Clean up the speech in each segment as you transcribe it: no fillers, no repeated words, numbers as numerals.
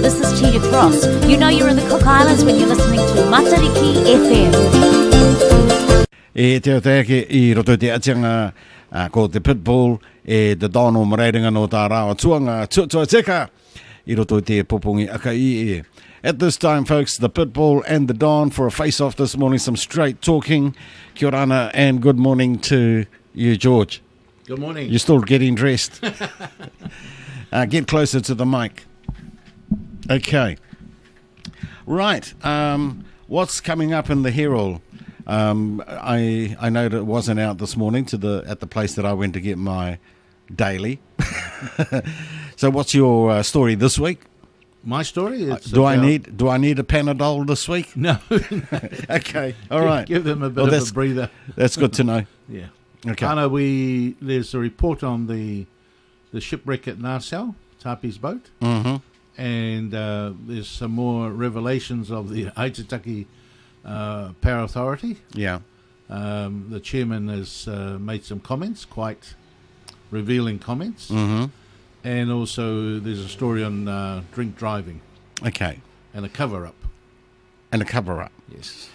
This is Tia Cross. You know you're in the Cook Islands when you're listening to Matariki FM. E te o te ake I roto te atianga ko te PittBull e te Don o Mararinga no tā rāwa tuanga tuatua teka I roto te popongi aka I e. At this time, folks, the PittBull and the Don for a face-off this morning, some straight talking. Kia ora and good morning to you, George. Good morning. You're still getting dressed. Get closer to the mic. Okay. Right. What's coming up in the Herald? I know that it wasn't out this morning at the place that I went to get my daily. So what's your story this week? My story? Do I need a Panadol this week? No. Okay. All right. Give them a bit of a breather. That's good to know. Yeah. Okay. I know there's a report on the shipwreck at Nassau, Tapi's boat. Mm-hmm. And there's some more revelations of the Aitutaki Power Authority. Yeah. The chairman has made some comments, quite revealing comments. Mm-hmm. And also there's a story on drink driving. Okay. And a cover-up. Yes.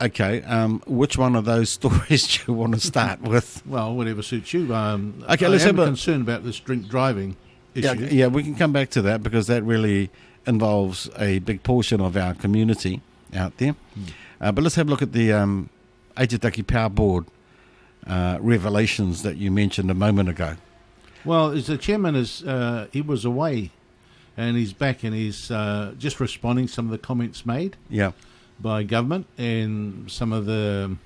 Okay. Which one of those stories do you want to start with? Well, whatever suits you. Okay, let's have a concern about this drink driving issue. Yeah, we can come back to that because that really involves a big portion of our community out there. But let's have a look at the Aitutaki Power Board revelations that you mentioned a moment ago. Well, as the chairman he was away, and he's back, and he's just responding to some of the comments made by government and some of the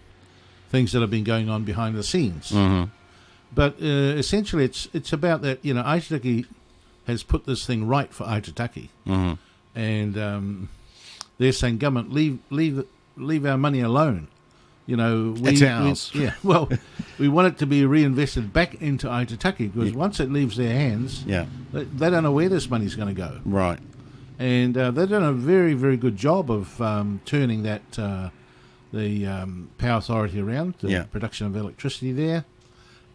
things that have been going on behind the scenes. Mm-hmm. But essentially, it's about that. Aitutaki has put this thing right for Aitutaki, and they're saying, government, leave our money alone. It's ours. We want it to be reinvested back into Aitutaki because once it leaves their hands, they don't know where this money's going to go. Right. And they've done a very, very good job of turning that the power authority around, the production of electricity there.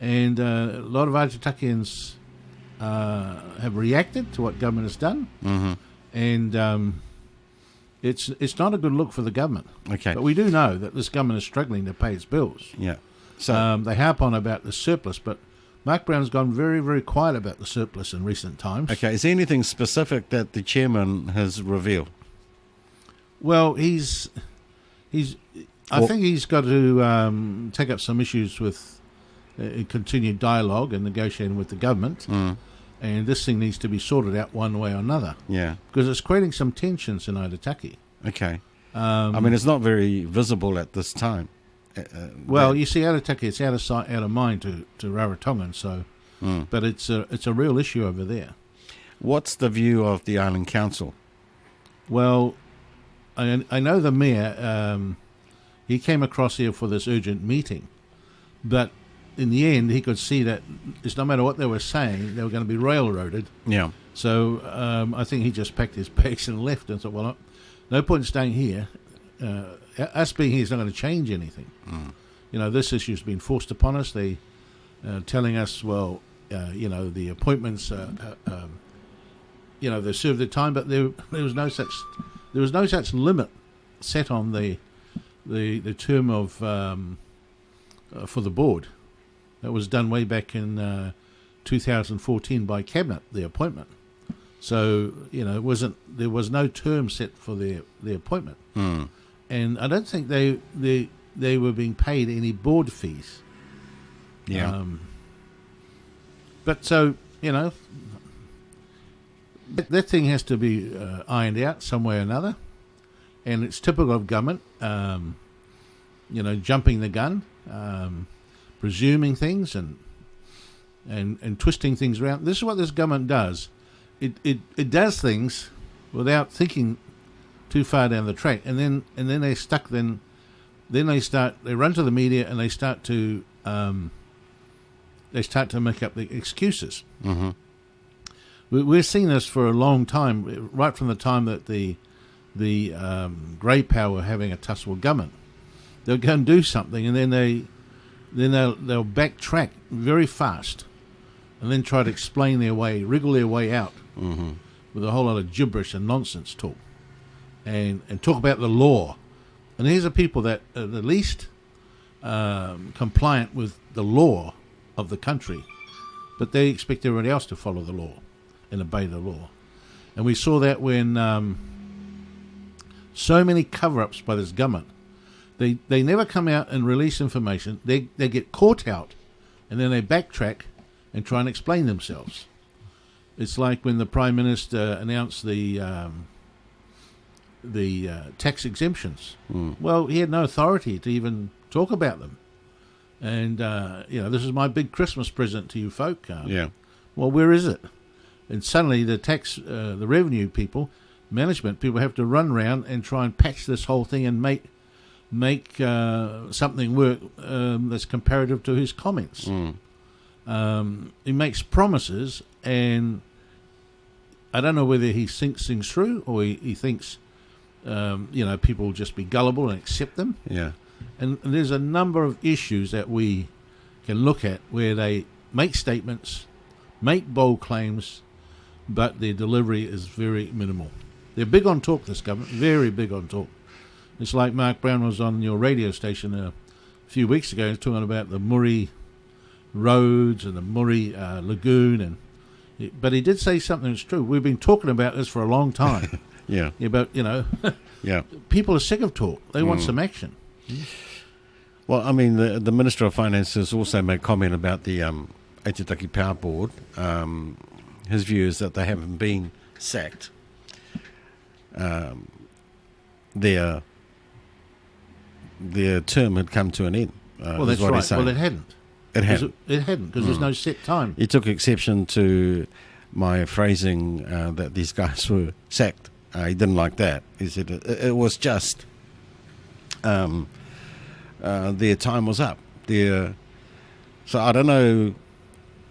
And a lot of Aitutakians have reacted to what government has done. Mm-hmm. And it's not a good look for the government. Okay. But we do know that this government is struggling to pay its bills. Yeah. So they harp on about the surplus, but Mark Brown's gone very, very quiet about the surplus in recent times. Okay. Is there anything specific that the chairman has revealed? Well, I think he's got to take up some issues with continued dialogue and negotiating with the government. And this thing needs to be sorted out one way or another. Yeah. Because it's creating some tensions in Aitutaki. Okay. It's not very visible at this time. You see, Aitutaki, it's out of sight, out of mind to Rarotongan, so... But it's a real issue over there. What's the view of the Island Council? Well, I know the mayor, he came across here for this urgent meeting, but in the end, he could see that it's no matter what they were saying, they were going to be railroaded. Yeah. So I think he just packed his bags and left and thought, well, no point in staying here. Us being here is not going to change anything. This issue's been forced upon us. They telling us, the appointments, they served their time, but there was no such limit set on the term of for the board. That was done way back in 2014 by Cabinet, the appointment. So, there was no term set for their appointment. And I don't think they were being paid any board fees. Yeah. But so, that thing has to be ironed out some way or another. And it's typical of government, jumping the gun, presuming things and twisting things around. This is what this government does. It does things without thinking too far down the track, and then they're stuck. Then they run to the media and they start to make up the excuses. Mm-hmm. We've seen this for a long time, right from the time that the Grey Power were having a tussle with government. They'll go and do something, and then they'll backtrack very fast, and then try to explain their way, wriggle their way out. Mm-hmm. with a whole lot of gibberish and nonsense talk, and talk about the law. And these are people that are the least compliant with the law of the country, but they expect everybody else to follow the law and obey the law. And we saw that when so many cover-ups by this government. They never come out and release information. They get caught out, and then they backtrack and try and explain themselves. It's like when the Prime Minister announced the tax exemptions. Well, he had no authority to even talk about them. And, this is my big Christmas present to you folk. Well, where is it? And suddenly the revenue people, management people have to run around and try and patch this whole thing and make something work that's comparative to his comments. He makes promises, and I don't know whether he thinks things through or he thinks, people will just be gullible and accept them. Yeah. And there's a number of issues that we can look at where they make statements, make bold claims, but their delivery is very minimal. They're big on talk, this government, very big on talk. It's like Mark Brown was on your radio station a few weeks ago talking about the Murray roads and the Murray lagoon, but he did say something that's true. We've been talking about this for a long time. Yeah. But, Yeah. people are sick of talk. They want some action. Well, I mean, the Minister of Finance has also made comment about the Aitutaki Power Board. His view is that they haven't been sacked. Their term had come to an end. Well, that's right. Well, it hadn't. It hadn't. It hadn't, because there's no set time. He took exception to my phrasing that these guys were sacked. He didn't like that. He said it was just their time was up. So I don't know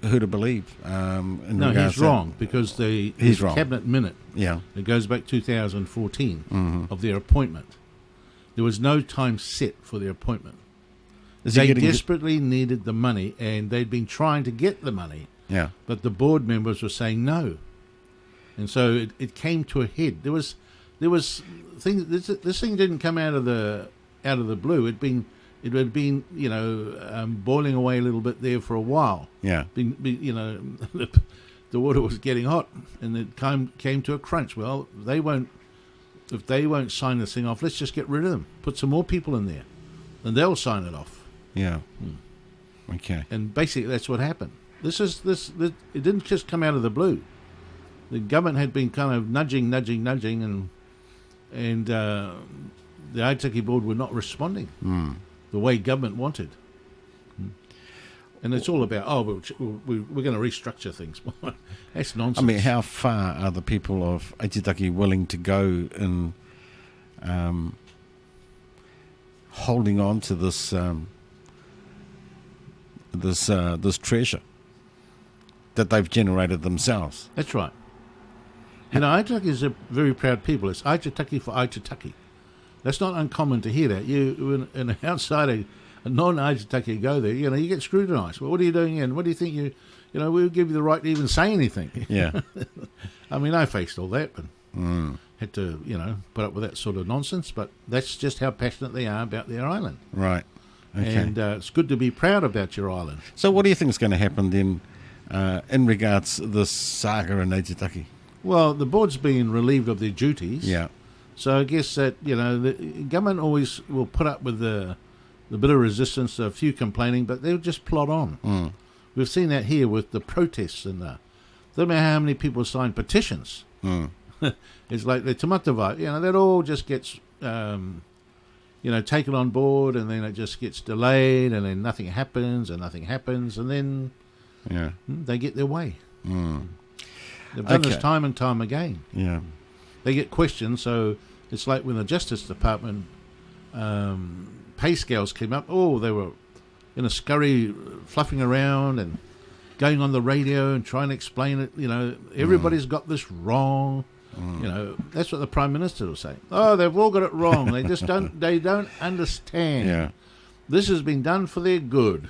who to believe. No, he's wrong, because his cabinet minute, it goes back 2014 of their appointment. There was no time set for their appointment. They desperately needed the money, and they'd been trying to get the money. Yeah. But the board members were saying no, and so it came to a head. There was things. This thing didn't come out of the blue. It had been boiling away a little bit there for a while. Yeah. The water was getting hot, and it came to a crunch. Well, if they won't sign this thing off, let's just get rid of them. Put some more people in there, and they'll sign it off. Yeah. Okay. And basically, that's what happened. It didn't just come out of the blue. The government had been kind of nudging, and the Aitutaki board were not responding the way government wanted. And it's all about, we're going to restructure things. That's nonsense. I mean, how far are the people of Aitutaki willing to go in holding on to this this treasure that they've generated themselves? That's right. Aitutaki is a very proud people. It's Aitutaki for Aitutaki. That's not uncommon to hear that. You, an outsider, a non-Aitutaki, go there, you get scrutinised. Well, what are you doing here? And what do you think we'll give you the right to even say anything. Yeah. I mean, I faced all that, but had to, put up with that sort of nonsense. But that's just how passionate they are about their island. Right. Okay. And it's good to be proud about your island. So what do you think is going to happen then in regards to this saga in Aitutaki? Well, the board's been relieved of their duties. Yeah. So I guess that, the government always will put up with the bit of resistance, a few complaining, but they'll just plod on. We've seen that here with the protests and don't know how many people signed petitions. It's like the Tamatava, that all just gets, taken on board, and then it just gets delayed, and then nothing happens, and then they get their way. They've done this time and time again. Yeah. They get questioned, so it's like when the Justice Department pay scales came up. Oh, they were in a scurry, fluffing around and going on the radio and trying to explain it. Everybody's got this wrong. That's what the Prime Minister was saying. Oh, they've all got it wrong. They just don't. They don't understand. Yeah. This has been done for their good.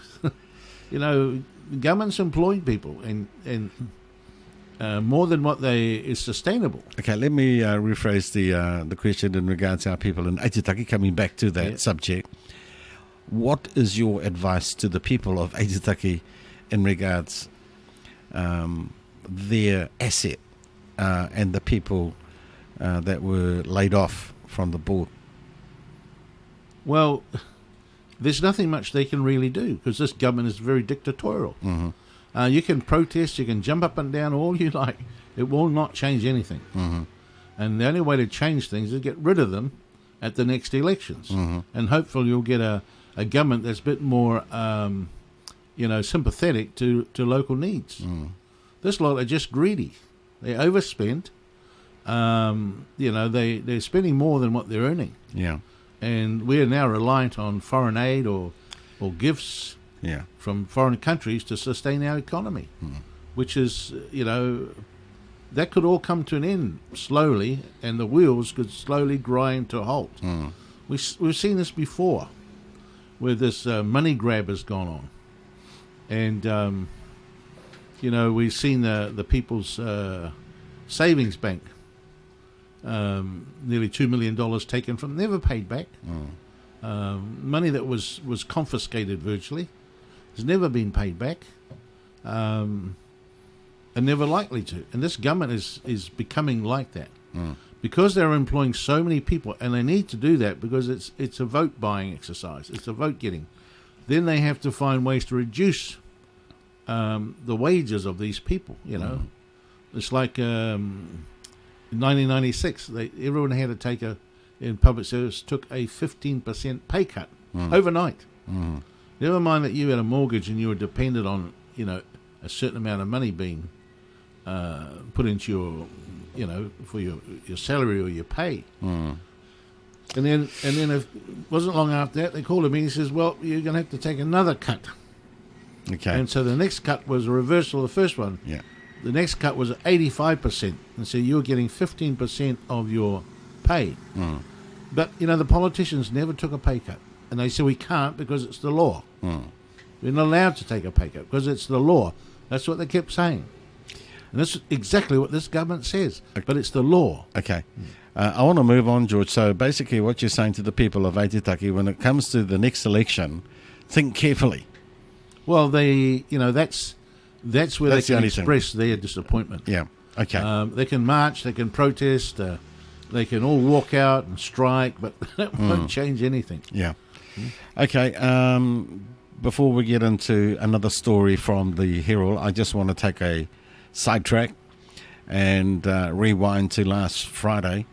Government's employing people, and more than what is sustainable. Okay, let me rephrase the question in regards to our people in Aitutaki, coming back to that subject. What is your advice to the people of Aitutaki in regards their asset and the people that were laid off from the board? Well, there's nothing much they can really do because this government is very dictatorial. Mm-hmm. You can protest, you can jump up and down all you like. It will not change anything. Mm-hmm. And the only way to change things is get rid of them at the next elections. Mm-hmm. And hopefully you'll get a government that's a bit more, sympathetic to local needs. Mm. This lot are just greedy. They overspend. They're spending more than what they're earning. Yeah. And we are now reliant on foreign aid or gifts from foreign countries to sustain our economy, which is, that could all come to an end slowly, and the wheels could slowly grind to a halt. Mm. We've seen this before, where this money grab has gone on. And, we've seen the People's Savings Bank, nearly $2 million taken from, never paid back. Money that was confiscated virtually has never been paid back, and never likely to. And this government is becoming like that because they're employing so many people, and they need to do that because it's a vote buying exercise. It's a vote getting. Then they have to find ways to reduce the wages of these people. It's like in 1996, everyone had to take in public service took a 15% pay cut overnight. Mm. Never mind that you had a mortgage and you were dependent on a certain amount of money being put into your for your salary or your pay. Mm. And then it wasn't long after that they called him and he says, well, you're going to have to take another cut. Okay. And so the next cut was a reversal of the first one. Yeah. The next cut was 85%, and so you're getting 15% of your pay. Mm. But the politicians never took a pay cut, and they said we can't because it's the law. Mm. We're not allowed to take a pay cut because it's the law. That's what they kept saying, and that's exactly what this government says. But it's the law. Okay. I want to move on, George. So basically what you're saying to the people of Aitutaki, when it comes to the next election, think carefully. Well, that's where That's they the can only express their disappointment. Yeah. Okay. They can march, they can protest, they can all walk out and strike, but that won't change anything. Yeah. Okay. Before we get into another story from the Herald, I just want to take a sidetrack and rewind to last Friday.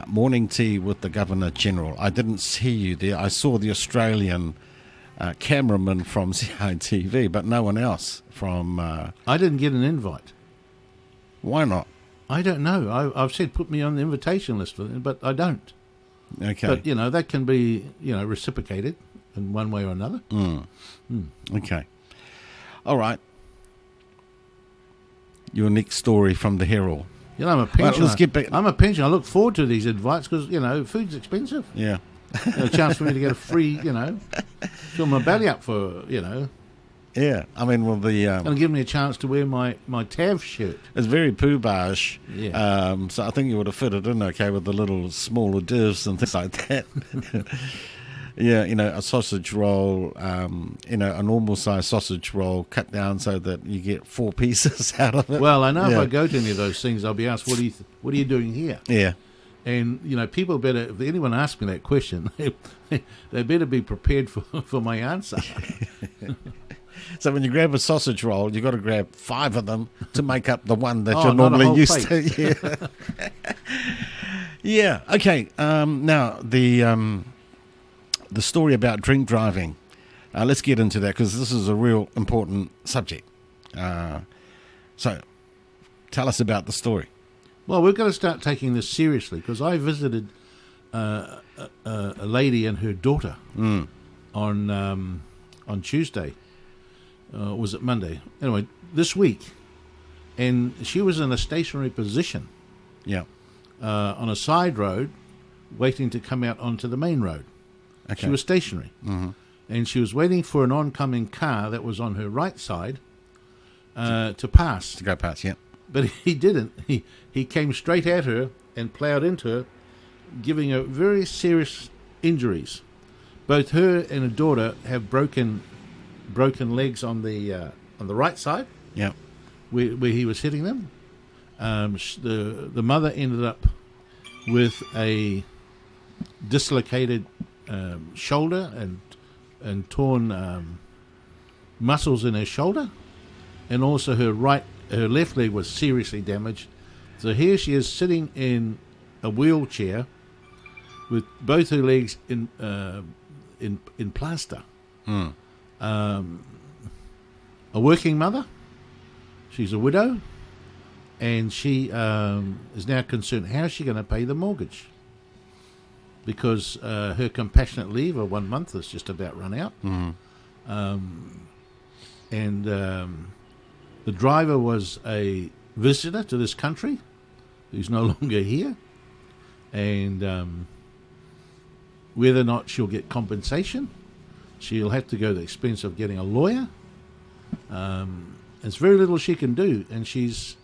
Morning tea with the Governor General. I didn't see you there. I saw the Australian cameraman from CITV, but no one else from... I didn't get an invite. Why not? I don't know. I've said put me on the invitation list for them, but I don't. Okay. But, that can be, reciprocated in one way or another. Okay. All right. Your next story from the Herald. I'm a pensioner. Well, let's get back. I'm a pensioner. I look forward to these invites because, food's expensive. Yeah. A chance for me to get a free, fill my belly up for, Yeah. I mean, well, and give me a chance to wear my TAV shirt. it's very poobah-ish. Yeah. So I think you would have fitted in okay with the little small hors d'oeuvres and things like that. Yeah, a sausage roll, a normal size sausage roll cut down so that you get 4 pieces out of it. Well, I know if I go to any of those things, I'll be asked, what are you doing here? Yeah. And, people better, if anyone asks me that question, they better be prepared for my answer. So when you grab a sausage roll, you've got to grab 5 of them to make up the one that you're not a normally whole used plate. to. Yeah. Yeah. Okay. Now, the story about drink driving. Let's get into that because this is a real important subject. So tell us about the story. Well, we've got to start taking this seriously because I visited a lady and her daughter on Tuesday. Was it Monday? Anyway, this week. And she was in a stationary position. Yeah. On a side road, waiting to come out onto the main road. Okay. She was stationary. Mm-hmm. And she was waiting for an oncoming car that was on her right side to pass. To go past, yeah. But he didn't. He came straight at her and ploughed into her, giving her very serious injuries. Both her and her daughter have broken legs on the right side. Yeah. Where he was hitting them. The mother ended up with a dislocated shoulder and torn muscles in her shoulder, and also her left leg was seriously damaged. So here she is sitting in a wheelchair with both her legs in plaster. A working mother. She's a widow, and she is now concerned, how is she going to pay the mortgage? Because her compassionate leave of 1 month has just about run out. And the driver was a visitor to this country who's no longer here. And whether or not she'll get compensation, she'll have to go to the expense of getting a lawyer. There's very little she can do, and she's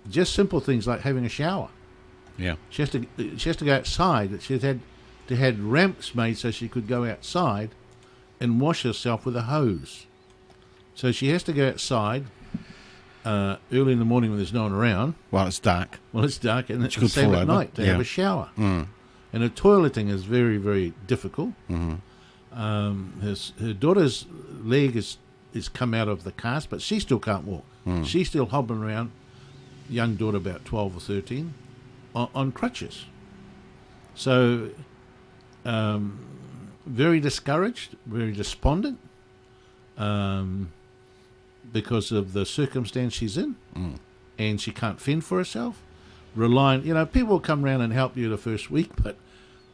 just simple things like having a shower. Yeah. She has to go outside. She had ramps made so she could go outside and wash herself with a hose. So she has to go outside early in the morning when there's no one around. Well, it's dark. And it's the same at night to have a shower. And her toileting is very, very difficult. Her daughter's leg is come out of the cast, but she still can't walk. She's still hobbling around, young daughter about 12 or 13, on crutches. So very discouraged, very despondent because of the circumstance she's in, and she can't fend for herself. Relying, people will come around and help you the first week, but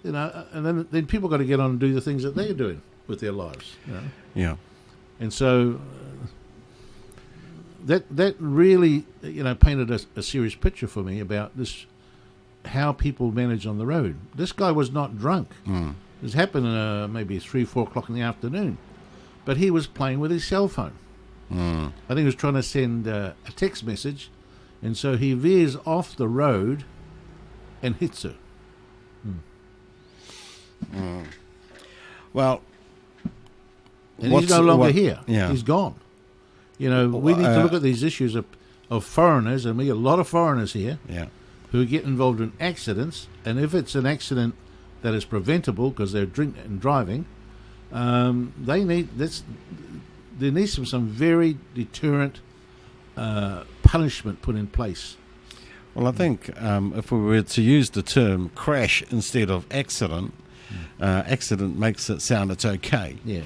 and then people got to get on and do the things that they're doing with their lives. Yeah. And so that really, painted a serious picture for me about this, how people manage on the road. This guy was not drunk. This happened maybe 3, 4 o'clock in the afternoon, but he was playing with his cell phone. I think he was trying to send a text message, and so he veers off the road and hits her. Well, and he's no longer here. Yeah. He's gone. We need to look at these issues of foreigners, and we get a lot of foreigners here who get involved in accidents, and if it's an accident that is preventable because they're drinking and driving, there needs some very deterrent punishment put in place. Well, I think if we were to use the term crash instead of accident, accident makes it sound it's okay. Yeah.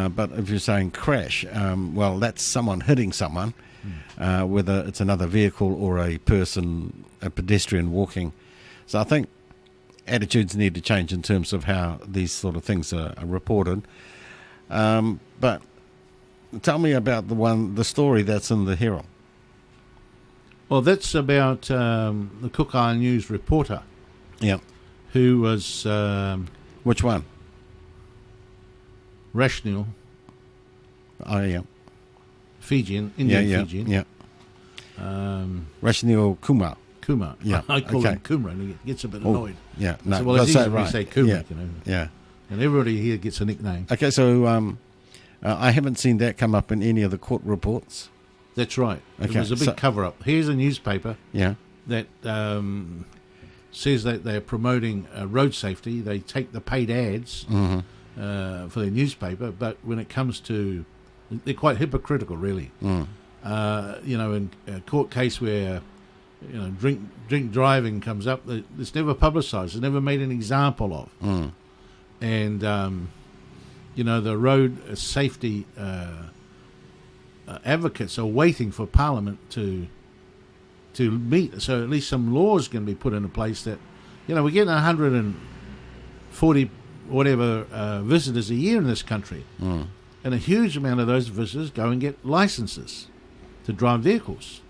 But if you're saying crash, well, that's someone hitting someone, whether it's another vehicle or a person, a pedestrian walking. So I think attitudes need to change in terms of how these sort of things are reported. But tell me about the story that's in the Herald. Well, that's about the Cook Island News reporter. Yeah. Who was... Which one? Rational. Oh, yeah. Fijian, Indian Fijian. Yeah. Rational Kumar. Kumar. Yeah. I call him Kumar, and he gets a bit annoyed. Yeah. No, so, well, it's easy if right. we say Kumar, Yeah. And everybody here gets a nickname. Okay, so I haven't seen that come up in any of the court reports. That's right. Okay, It was a big cover-up. Here's a newspaper that says that they're promoting road safety. They take the paid ads for their newspaper, but when it comes to... They're quite hypocritical, really. In a court case where drink driving comes up, it's never publicised. It's never made an example of. And, the road safety advocates are waiting for Parliament to meet, so at least some laws can be put into place that, we're getting 140 whatever visitors a year in this country, and a huge amount of those visitors go and get licenses to drive vehicles,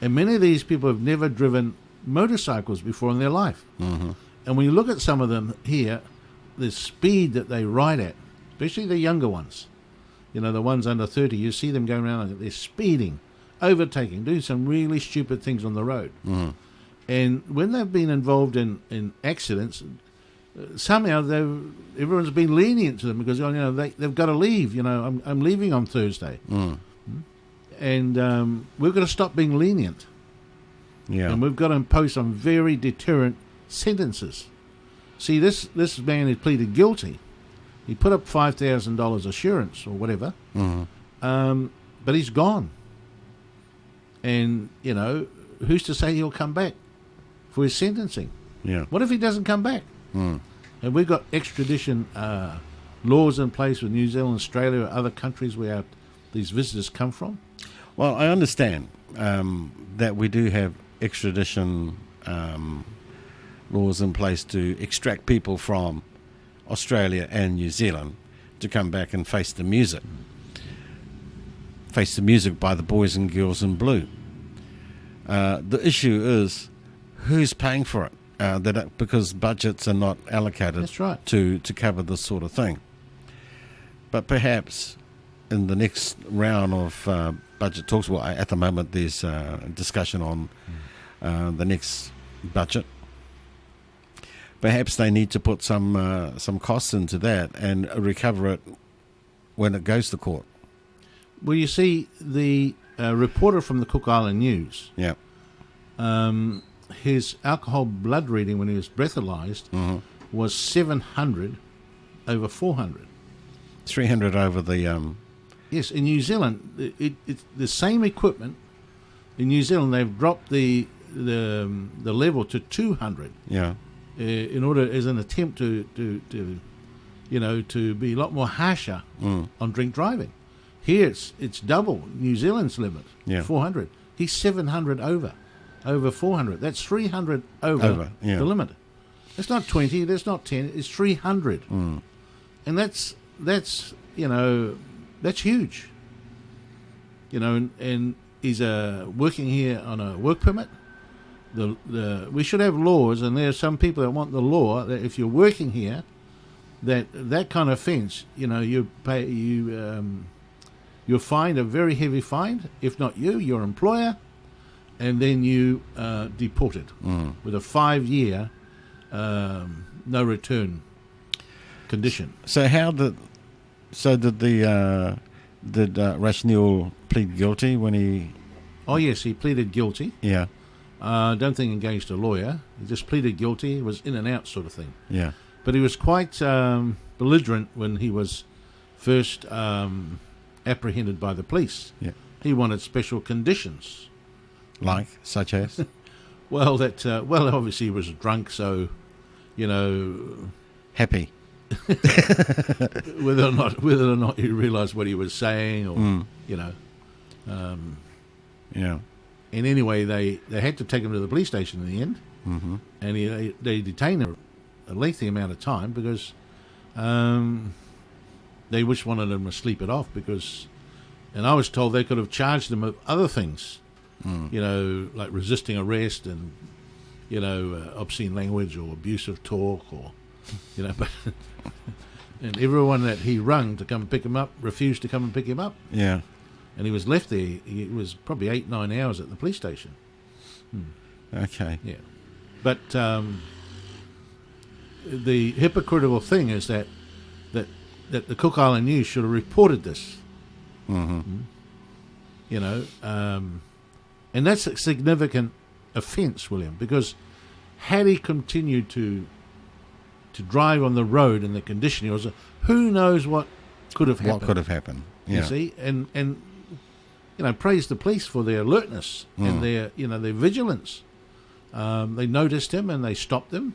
and many of these people have never driven motorcycles before in their life. And when you look at some of them here, the speed that they ride at, especially the younger ones, the ones under 30, you see them going around and they're speeding overtaking, doing some really stupid things on the road. And when they've been involved in accidents, somehow everyone's been lenient to them because they've got to leave. I'm leaving on Thursday, and we've got to stop being lenient. Yeah. And we've got to impose some very deterrent sentences. See, this man had pleaded guilty. He put up $5,000 assurance or whatever, but he's gone. And who's to say he'll come back for his sentencing? Yeah. What if he doesn't come back? And we've got extradition laws in place with New Zealand, Australia, or other countries where these visitors come from. Well, I understand that we do have extradition laws in place to extract people from Australia and New Zealand to come back and face the music. Face the music by the boys and girls in blue. The issue is who's paying for it. Because budgets are not allocated. That's right. to cover this sort of thing. But perhaps in the next round of budget talks, well, at the moment there's discussion on the next budget. Perhaps they need to put some costs into that and recover it when it goes to court. Well, you see, the reporter from the Cook Island News, Yeah. His alcohol blood reading when he was breathalyzed was 700 over 400. 300 over the... Yes, in New Zealand, it's the same equipment. In New Zealand, they've dropped the level to 200. Yeah. In order, as an attempt to be a lot more harsher on drink driving. Here, it's double New Zealand's limit, 400. He's 700 over 400. That's 300 over the limit. It's not 20. That's not 10. It's 300, and that's huge. And he's working here on a work permit. We should have laws, and there are some people that want the law that if you're working here, that kind of offence, you're fined a very heavy fine. If not you, your employer, and then you deported with a 5-year no return condition. So did Rashnil plead guilty when he? Oh yes, he pleaded guilty. Yeah. Don't think engaged a lawyer. He just pleaded guilty. It was in and out sort of thing. Yeah. But he was quite belligerent when he was first apprehended by the police. Yeah. He wanted special conditions. Like, such as? Well, obviously he was drunk, so, Happy. whether or not he realised what he was saying, or Yeah. And anyway, they had to take him to the police station in the end, and they detained him a lengthy amount of time because they just wanted him to sleep it off and I was told they could have charged him with other things, like resisting arrest and obscene language or abusive talk or but and everyone that he rung to come and pick him up refused to come and pick him up. Yeah. And he was left there. He was probably 8-9 hours at the police station. Okay. Yeah. But the hypocritical thing is that the Cook Island News should have reported this. And that's a significant offence, William, because had he continued to drive on the road in the condition he was, who knows what could have happened. What could have happened? Yeah. You see, and praise the police for their alertness and their vigilance. They noticed him and they stopped him,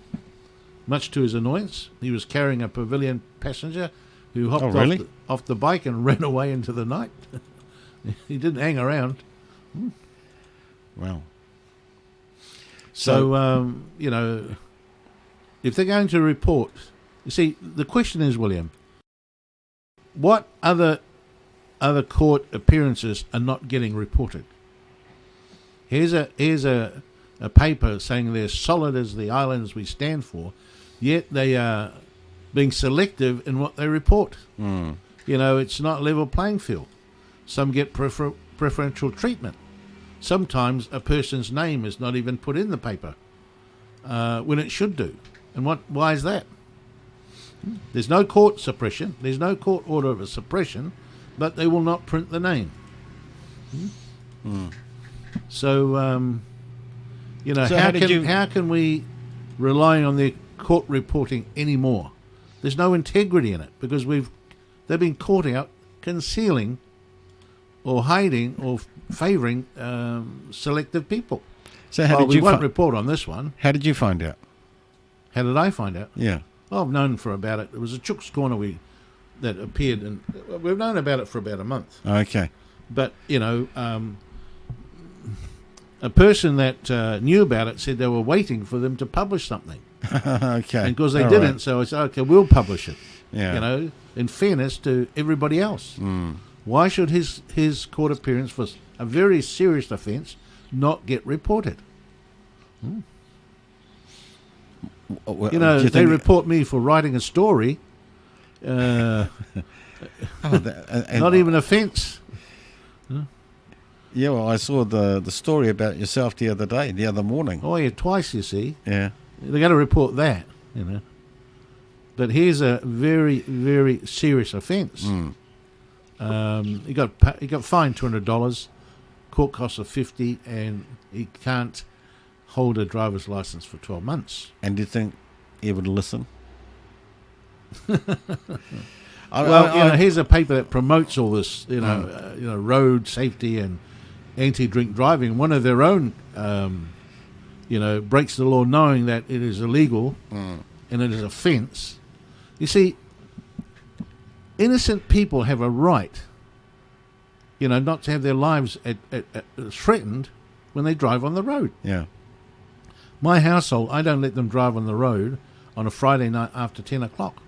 much to his annoyance. He was carrying a pavilion passenger who hopped off the bike and ran away into the night. He didn't hang around. Wow. So, if they're going to report, you see, the question is, William, what other court appearances are not getting reported? Here's a paper saying they're solid as the islands we stand for, yet they are being selective in what they report. It's not level playing field. Some get preferential treatment. sometimes a person's name is not even put in the paper when it should do. And why is that? There's no court suppression. There's no court order of a suppression, but they will not print the name. So, So how can we rely on their court reporting anymore? There's no integrity in it because they've been caught out concealing or hiding or favouring selective people. So how did you won't report on this one. How did you find out? How did I find out? Yeah. I've known for about it. It was a Chook's Corner that appeared, and we've known about it for about a month. Okay. But, a person that knew about it said they were waiting for them to publish something. Okay. And because they All didn't, right. so I said, okay, we'll publish it. Yeah. In fairness to everybody else. Why should his court appearance for a very serious offence not get reported? Well, do They think- report me for writing a story, and- not even offence. Yeah, well, I saw the story about yourself the other morning. Oh, yeah, twice, you see. Yeah. They got to report that, But here's a very, very serious offence. He got fined $200, court costs of $50, and he can't hold a driver's license for 12 months. And do you think he would listen? Here's a paper that promotes all this, road safety and anti-drink driving. One of their own, breaks the law knowing that it is illegal and it is offence. You see, innocent people have a right, not to have their lives threatened when they drive on the road. Yeah. My household, I don't let them drive on the road on a Friday night after 10 o'clock.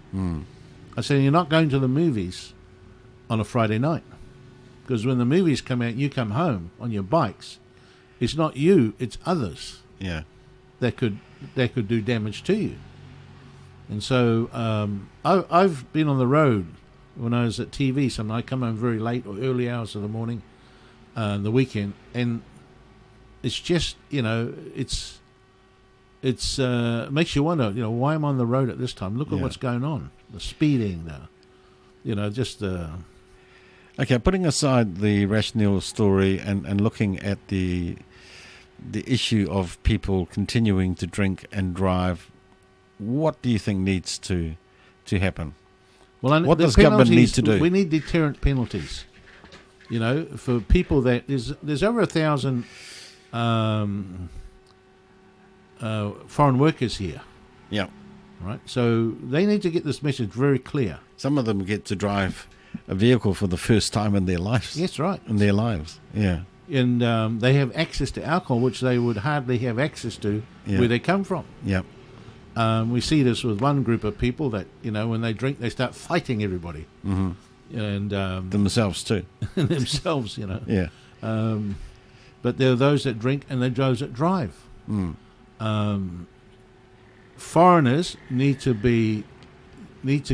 I said, you're not going to the movies on a Friday night. Because when the movies come out, you come home on your bikes. It's not you, it's others Yeah. that could do damage to you. And so I've been on the road when I was at TV. Sometimes I come home very late or early hours of the morning, the weekend, and it's just, it's makes you wonder, why am I on the road at this time? Look at what's going on. The speeding, Okay, putting aside the Rashnil story and looking at the issue of people continuing to drink and drive, what do you think needs to happen? Well, What the does government need penalties, to do? We need deterrent penalties. For people that there's over 1,000 foreign workers here, Yeah. right? So they need to get this message very clear. Some of them get to drive a vehicle for the first time in their lives. Yes, right. In their lives, yeah. And they have access to alcohol, which they would hardly have access to where they come from. Yeah. We see this with one group of people that, when they drink, they start fighting everybody. Mm-hmm. And Themselves too. themselves, Yeah. But there are those that drink and there are those that drive. Mm. Foreigners need to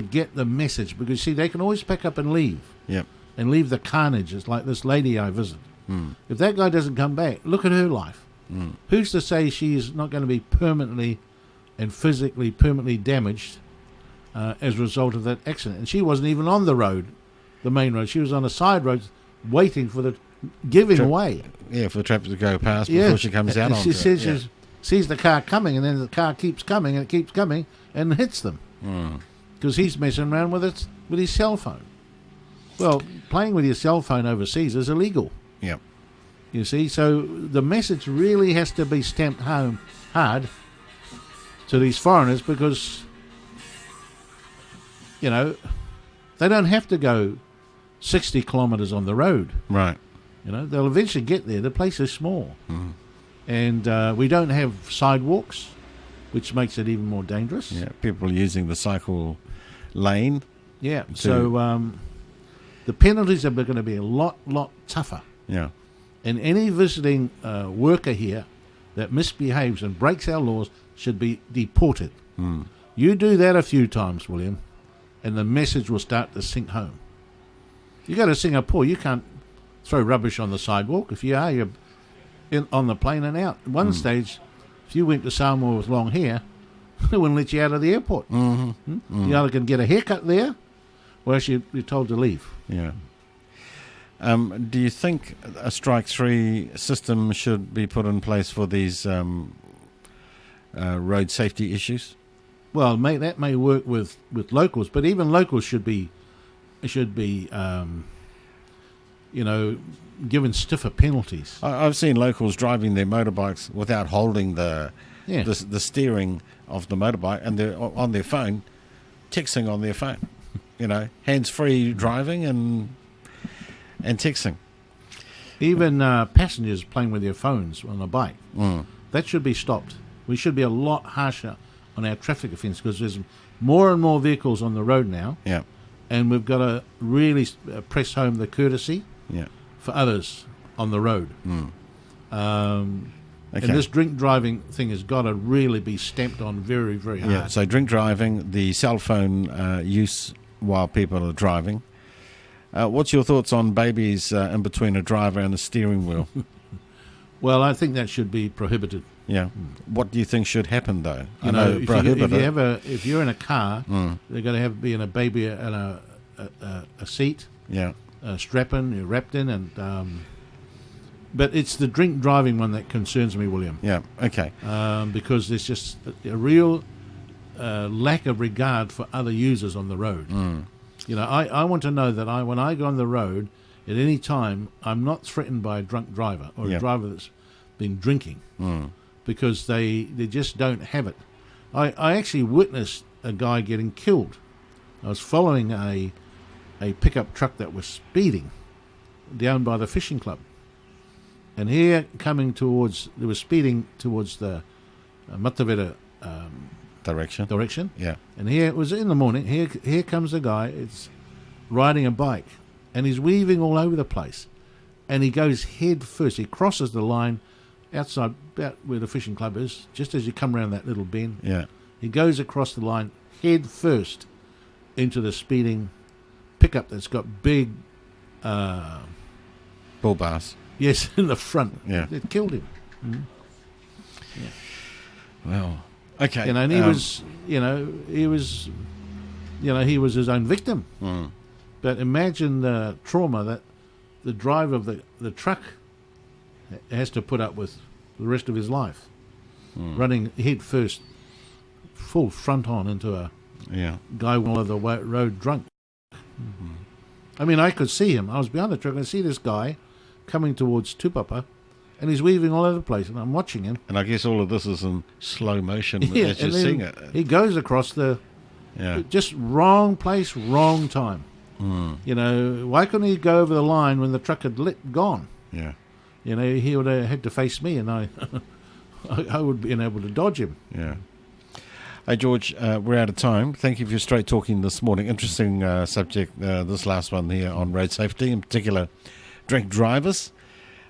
get the message, because see, they can always pack up and leave. Yep. And leave the carnage. It's like this lady I visit. Mm. If that guy doesn't come back, look at her life. Mm. Who's to say she's not going to be permanently and physically permanently damaged as a result of that accident? And she wasn't even on the road, the main road. She was on a side road waiting for the giving away. Yeah, for the traffic to go past before she comes out and onto she says it. she sees the car coming, and then the car keeps coming and it keeps coming and hits them. Because he's messing around with his cell phone. Well, playing with your cell phone overseas is illegal. Yep. You see, so the message really has to be stamped home hard to these foreigners, because, they don't have to go 60 kilometres on the road. Right. They'll eventually get there. The place is small. Mm. And we don't have sidewalks, which makes it even more dangerous. Yeah, people using the cycle lane. Yeah, so the penalties are going to be a lot tougher. Yeah. And any visiting worker here that misbehaves and breaks our laws should be deported. Mm. You do that a few times, William, and the message will start to sink home. You go to Singapore, you can't throw rubbish on the sidewalk. If you are, on the plane and out. At one stage, if you went to Samoa with long hair, they wouldn't let you out of the airport. Mm-hmm. You either can get a haircut there, or else you're told to leave. Yeah. Do you think a strike 3 system should be put in place for these road safety issues? Well, that may work with locals, but even locals should be given stiffer penalties. I've seen locals driving their motorbikes without holding the steering of the motorbike, and they're on their phone, texting on their phone. Hands-free driving and texting. Even passengers playing with their phones on a bike. That should be stopped. We should be a lot harsher on our traffic offence because there's more and more vehicles on the road now. Yeah. And we've got to really press home the courtesy for others on the road. Okay. And this drink driving thing has got to really be stamped on very, very hard. Yeah, so drink driving, the cell phone use while people are driving. What's your thoughts on babies in between a driver and a steering wheel? Well, I think that should be prohibited. Yeah. What do you think should happen, though? If you're in a car, they're going to be in a baby and a seat, strapping, you're wrapped in, and but it's the drink driving one that concerns me, William. Yeah. Okay. Because there's just a real lack of regard for other users on the road. I want to know that when I go on the road at any time, I'm not threatened by a drunk driver or a driver that's been drinking. Because they just don't have it. I actually witnessed a guy getting killed. I was following a pickup truck that was speeding down by the fishing club. And here they were speeding towards the Mataveta direction. Yeah. And here, it was in the morning, here comes a guy, it's riding a bike, and he's weaving all over the place. And he goes head first, he crosses the line outside, about where the fishing club is, just as you come around that little bend. Yeah. He goes across the line head first into the speeding pickup that's got big Bull bars. yes, in the front. Yeah. It killed him. Well, okay. And he was his own victim. But imagine the trauma that the driver of the truck has to put up with the rest of his life, running head first, full front on into a guy on the road drunk. I mean, I could see him. I was behind the truck and I see this guy coming towards Tupapa, and he's weaving all over the place, and I'm watching him. And I guess all of this is in slow motion as you're and seeing it. He goes across just wrong place, wrong time. Why couldn't he go over the line when the truck had gone? Yeah. He would have had to face me, and I would have been able to dodge him. Yeah. Hey, George, we're out of time. Thank you for your straight talking this morning. Interesting subject, this last one here on road safety, in particular drink drivers.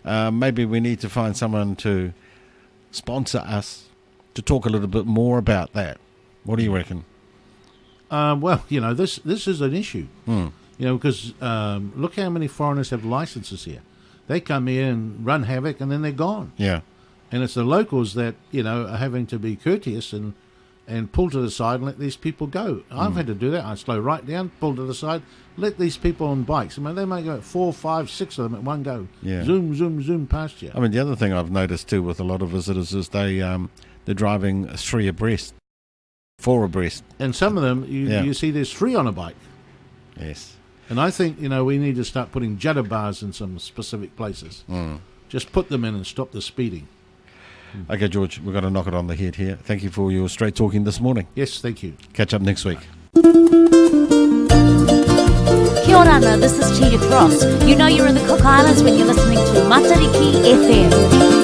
Maybe we need to find someone to sponsor us to talk a little bit more about that. What do you reckon? Well, this is an issue. Because look how many foreigners have licenses here. They come here and run havoc, and then they're gone. Yeah. And it's the locals that, are having to be courteous and pull to the side and let these people go. I've had to do that. I slow right down, pull to the side, let these people on bikes. I mean, they might go 4, 5, 6 of them at one go. Yeah. Zoom, zoom, zoom past you. I mean, the other thing I've noticed too with a lot of visitors is they're driving 3 abreast, 4 abreast. And some of them, you see there's 3 on a bike. Yes. And I think, we need to start putting judder bars in some specific places. Just put them in and stop the speeding. Okay, George, we've got to knock it on the head here. Thank you for your straight talking this morning. Yes, thank you. Catch up next week. Kia ora, this is Tina Cross. You're in the Cook Islands when you're listening to Matariki FM.